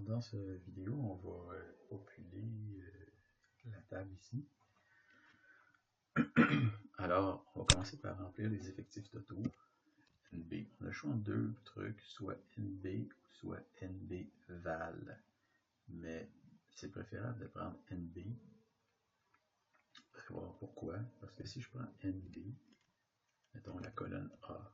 dans cette vidéo, on va populer la table ici. Alors, on va commencer par remplir les effectifs totaux. NB. On a le choix entre deux trucs, soit NB ou soit NB val. Mais c'est préférable de prendre NB. Vous allez voir pourquoi. Parce que si je prends NB, mettons la colonne A.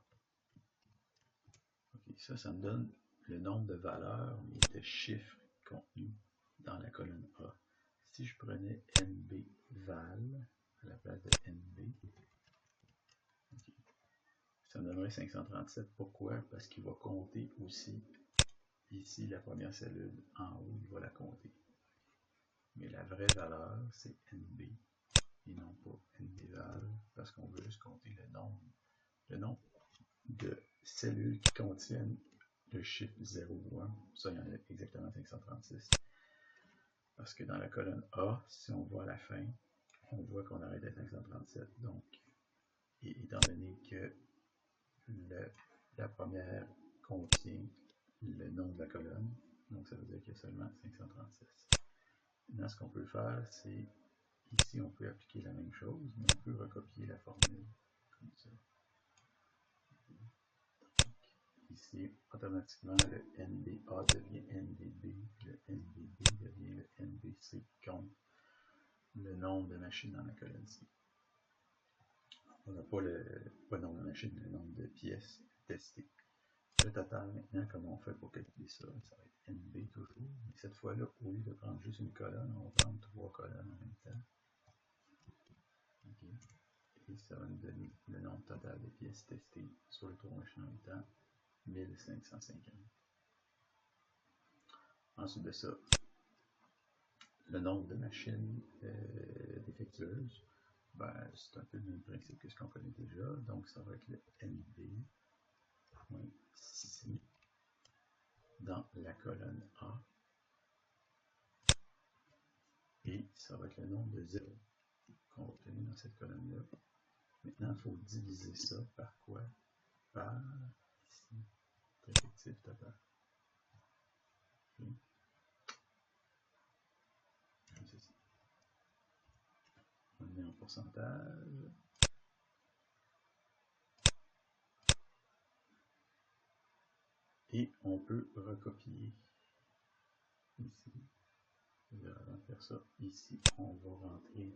Okay, ça me donne le nombre de valeurs, mais de chiffres contenus dans la colonne A. Si je prenais NB val à la place de NB, okay, ça me donnerait 537. Pourquoi? Parce qu'il va compter aussi ici la première cellule en haut, il va la compter. Mais la vraie valeur, c'est NB et non pas NB val, parce qu'on veut juste compter le nombre de cellules qui contiennent le chiffre 0 ou 1. Ça, il y en a exactement 536. Parce que dans la colonne A, si on voit à la fin, on voit qu'on arrête à 537. Donc, et étant donné que la première contient le nom de la colonne, donc ça veut dire qu'il y a seulement 536. Maintenant, ce qu'on peut faire, c'est, ici, on peut appliquer la même chose, mais on peut recopier la formule comme ça. Ici, automatiquement, le NBA devient NBB, le NBB devient le NBC contre le nombre de machines dans la colonne C. On n'a pas le nombre de machines, le nombre de pièces testées. Le total, maintenant, comment on fait pour calculer ça? Ça va être NB toujours, mais cette fois-là, au lieu de prendre juste une colonne, on va prendre 3 colonnes en même temps. Okay. Et ça va nous donner le nombre total de pièces testées sur les 3 machines en même temps, 1550. Ensuite de ça, le nombre de machines défectueuses, ben, c'est un peu le même principe que ce qu'on connaît déjà. Donc, ça va être le NB.C dans la colonne A. Et ça va être le nombre de 0 qu'on va obtenir dans cette colonne-là. Maintenant, il faut diviser ça par quoi? Par ici, l'effectif total. Okay. Comme ceci. On le met en pourcentage. Et on peut recopier ici. Avant de faire ça, ici, on va rentrer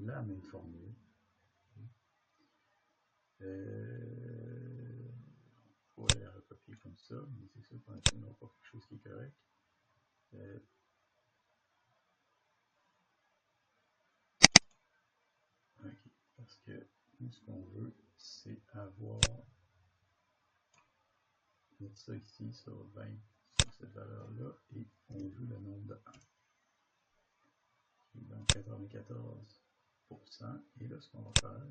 la même formule. On pourrait la recopier comme ça, mais c'est sûr qu'on n'obtiendra pas quelque chose qui est correct. Ok, parce que nous, ce qu'on veut, c'est avoir mettre ça ici sur 20 sur cette valeur-là, et on veut le nombre de 1. Donc 94%. Et là, ce qu'on va faire,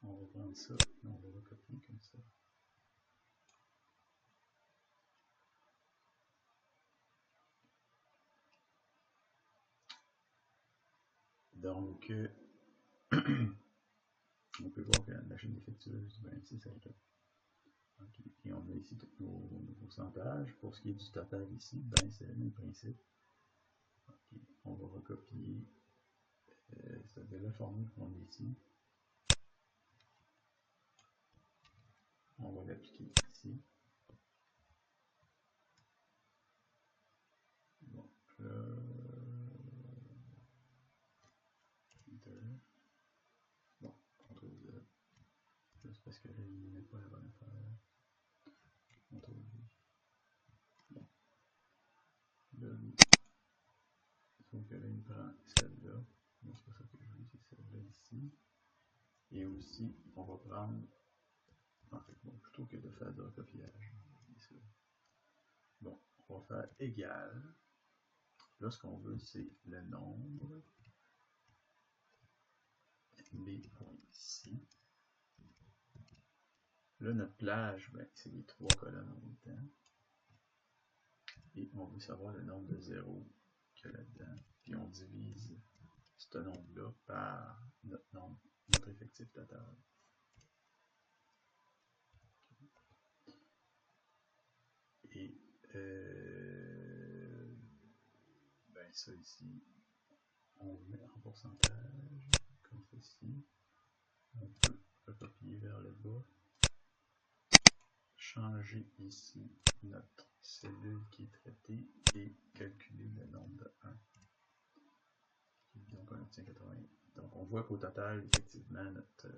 on va prendre ça et on va recopier comme ça. Donc, on peut voir que la machine défectueuse, ben, c'est celle-là. Okay. Et on a ici tous nos pourcentages. Pour ce qui est du total ici, ben, c'est le même principe. Okay. On va recopier, c'est-à-dire la formule qu'on a ici. On va l'appliquer ici. Donc, bon, CTRL Z. Juste parce que là, il n'est pas la bonne affaire. CTRL V. Bon. Là, sauf que là, il prend celle-là. Mais c'est pas ça que je veux, c'est celle-là ici. Et aussi, on va prendre, en fait, bon, plutôt que de faire de recopiage, bon, on va faire égal. Là, ce qu'on veut, c'est le nombre NB.C. Là, notre plage, ben, c'est les 3 colonnes en même temps. Et on veut savoir le nombre de 0 qu'il y a là-dedans. Puis on divise ce nombre-là par notre effectif total. Et met ça ici. On le met en pourcentage, comme ceci. On peut recopier vers le bas. Changer ici notre cellule qui est traitée et calculer le nombre de 1. Donc on obtient 80. Donc on voit qu'au total, effectivement, notre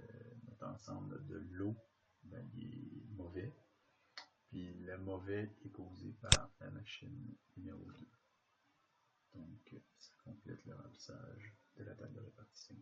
ensemble de lot, ben, il est mauvais. Puis le mauvais est causé par la machine numéro 2. Donc ça complète le remplissage de la table de répartition.